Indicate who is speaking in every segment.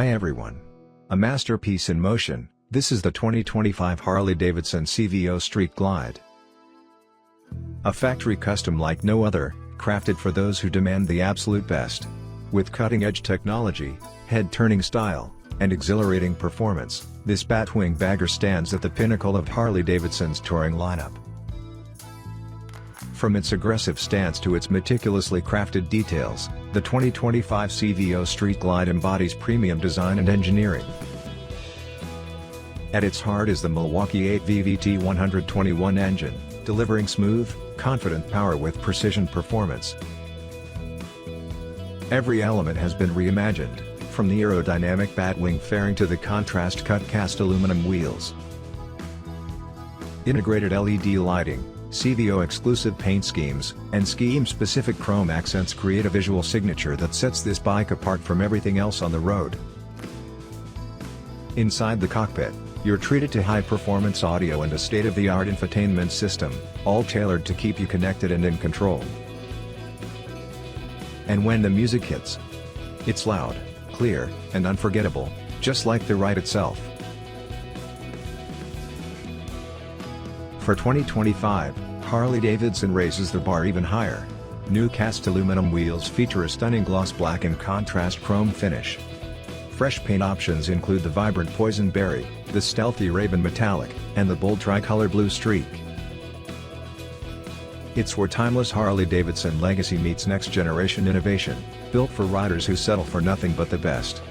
Speaker 1: Hi everyone. A masterpiece in motion, this is the 2025 Harley-Davidson CVO Street Glide. A factory custom like no other, crafted for those who demand the absolute best. With cutting-edge technology, head-turning style, and exhilarating performance, this Batwing bagger stands at the pinnacle of Harley-Davidson's touring lineup. From its aggressive stance to its meticulously crafted details, the 2025 CVO Street Glide embodies premium design and engineering. At its heart is the Milwaukee-Eight VVT 121 engine, delivering smooth, confident power with precision performance. Every element has been reimagined, from the aerodynamic Batwing fairing to the contrast-cut cast aluminum wheels. Integrated LED lighting, CVO-exclusive paint schemes, and scheme-specific chrome accents create a visual signature that sets this bike apart from everything else on the road. Inside the cockpit, you're treated to high-performance audio and a state-of-the-art infotainment system, all tailored to keep you connected and in control. And when the music hits, it's loud, clear, and unforgettable, just like the ride itself. For 2025, Harley-Davidson raises the bar even higher. New cast aluminum wheels feature a stunning gloss black and contrast chrome finish. Fresh paint options include the vibrant poison berry, the stealthy raven metallic, and the bold tricolor blue streak. It's where timeless Harley-Davidson legacy meets next-generation innovation, built for riders who settle for nothing but the best.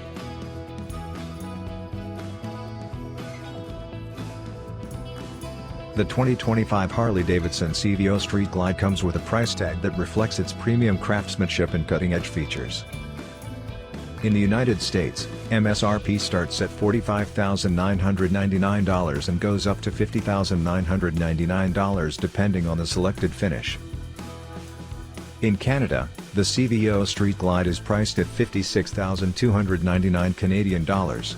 Speaker 1: The 2025 Harley-Davidson CVO Street Glide comes with a price tag that reflects its premium craftsmanship and cutting-edge features. In the United States, MSRP starts at $45,999 and goes up to $50,999 depending on the selected finish. In Canada, the CVO Street Glide is priced at $56,299 Canadian dollars.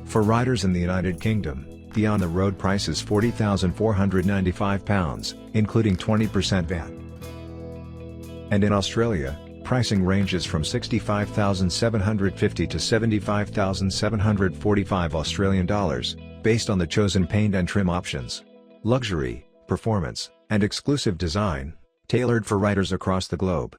Speaker 1: For riders in the United Kingdom, the on-the-road price is £40,495, including 20% VAT. And in Australia, pricing ranges from $65,750 to $75,745 Australian dollars, based on the chosen paint and trim options. Luxury, performance, and exclusive design, tailored for riders across the globe.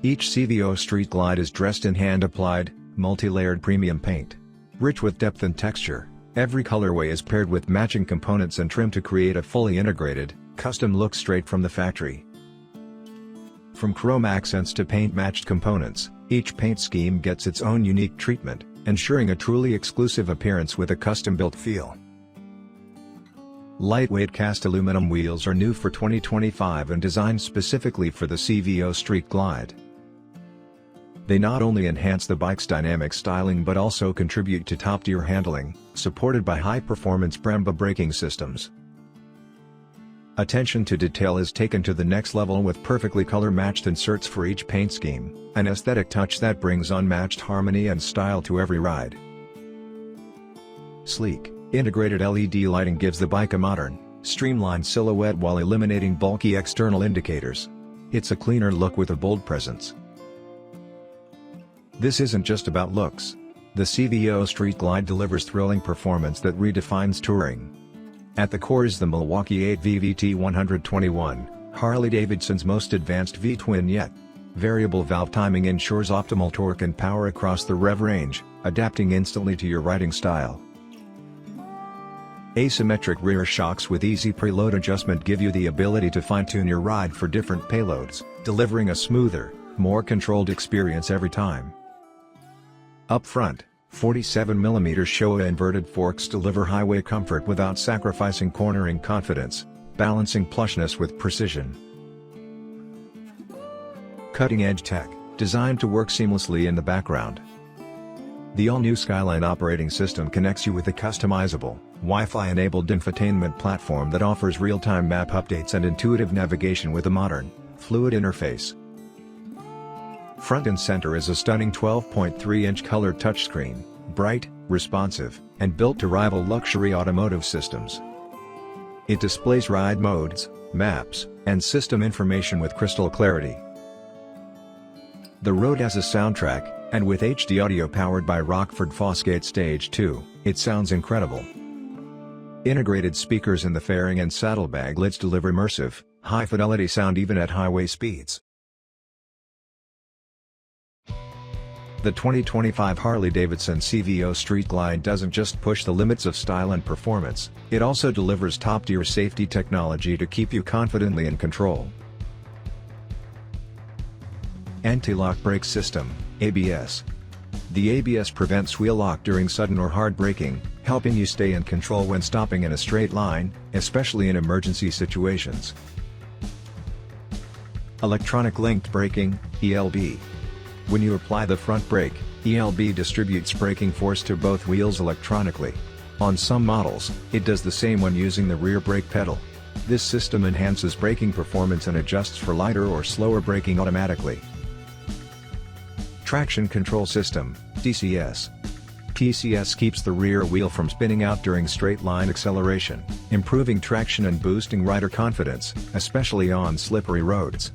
Speaker 1: Each CVO Street Glide is dressed in hand-applied, multi-layered premium paint. Rich with depth and texture, every colorway is paired with matching components and trim to create a fully integrated, custom look straight from the factory. From chrome accents to paint-matched components, each paint scheme gets its own unique treatment, ensuring a truly exclusive appearance with a custom-built feel. Lightweight cast aluminum wheels are new for 2025 and designed specifically for the CVO Street Glide. They not only enhance the bike's dynamic styling but also contribute to top-tier handling, supported by high-performance Brembo braking systems. Attention to detail is taken to the next level with perfectly color-matched inserts for each paint scheme, an aesthetic touch that brings unmatched harmony and style to every ride. Sleek, integrated LED lighting gives the bike a modern, streamlined silhouette while eliminating bulky external indicators. It's a cleaner look with a bold presence. This isn't just about looks. The CVO Street Glide delivers thrilling performance that redefines touring. At the core is the Milwaukee-Eight VVT 121, Harley-Davidson's most advanced V-twin yet. Variable valve timing ensures optimal torque and power across the rev range, adapting instantly to your riding style. Asymmetric rear shocks with easy preload adjustment give you the ability to fine-tune your ride for different payloads, delivering a smoother, more controlled experience every time. Up front, 47mm Showa inverted forks deliver highway comfort without sacrificing cornering confidence, balancing plushness with precision. Cutting-edge tech, designed to work seamlessly in the background. The all-new Skyline operating system connects you with a customizable, Wi-Fi-enabled infotainment platform that offers real-time map updates and intuitive navigation with a modern, fluid interface. Front and center is a stunning 12.3-inch color touchscreen, bright, responsive, and built to rival luxury automotive systems. It displays ride modes, maps, and system information with crystal clarity. The road has a soundtrack, and with HD audio powered by Rockford Fosgate Stage 2, it sounds incredible. Integrated speakers in the fairing and saddlebag lids deliver immersive, high-fidelity sound even at highway speeds. The 2025 Harley-Davidson CVO Street Glide doesn't just push the limits of style and performance, it also delivers top-tier safety technology to keep you confidently in control. Anti-lock brake system, ABS. The ABS prevents wheel lock during sudden or hard braking, helping you stay in control when stopping in a straight line, especially in emergency situations. Electronic linked braking, ELB. When you apply the front brake, ELB distributes braking force to both wheels electronically. On some models, it does the same when using the rear brake pedal. This system enhances braking performance and adjusts for lighter or slower braking automatically. Traction Control System, TCS. TCS keeps the rear wheel from spinning out during straight-line acceleration, improving traction and boosting rider confidence, especially on slippery roads.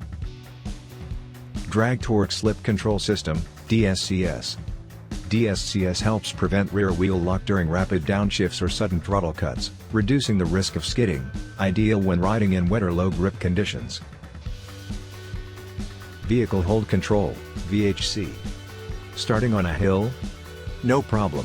Speaker 1: Drag Torque Slip Control System, DSCS. DSCS helps prevent rear wheel lock during rapid downshifts or sudden throttle cuts, reducing the risk of skidding, ideal when riding in wet or low-grip conditions. Vehicle Hold Control, VHC. Starting on a hill? No problem.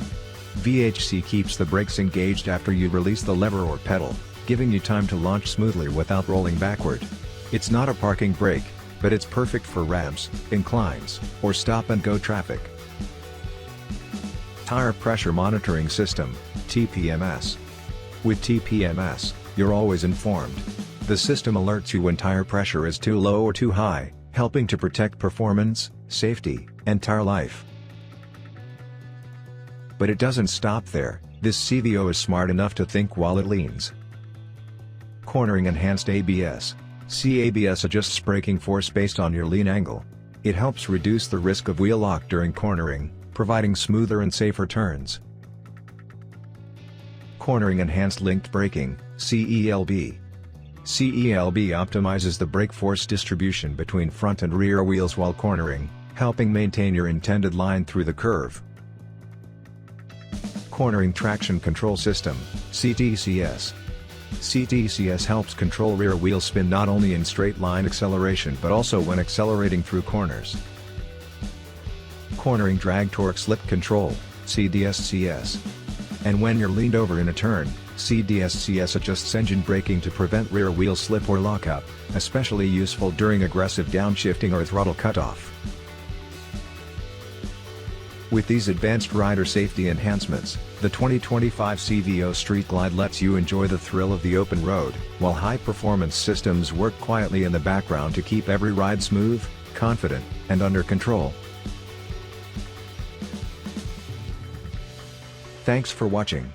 Speaker 1: VHC keeps the brakes engaged after you release the lever or pedal, giving you time to launch smoothly without rolling backward. It's not a parking brake, but it's perfect for ramps, inclines, or stop-and-go traffic. Tire Pressure Monitoring System, TPMS. With TPMS, you're always informed. The system alerts you when tire pressure is too low or too high, helping to protect performance, safety, and tire life. But it doesn't stop there, this CVO is smart enough to think while it leans. Cornering Enhanced ABS. CABS adjusts braking force based on your lean angle. It helps reduce the risk of wheel lock during cornering, providing smoother and safer turns. Cornering Enhanced Linked Braking, CELB. CELB optimizes the brake force distribution between front and rear wheels while cornering, helping maintain your intended line through the curve. Cornering Traction Control System, CTCS. CTCS helps control rear wheel spin not only in straight line acceleration but also when accelerating through corners. Cornering Drag Torque Slip Control, CDSCS. And when you're leaned over in a turn, CDSCS adjusts engine braking to prevent rear wheel slip or lockup, especially useful during aggressive downshifting or throttle cutoff. With these advanced rider safety enhancements, the 2025 CVO Street Glide lets you enjoy the thrill of the open road, while high-performance systems work quietly in the background to keep every ride smooth, confident, and under control. Thanks for watching.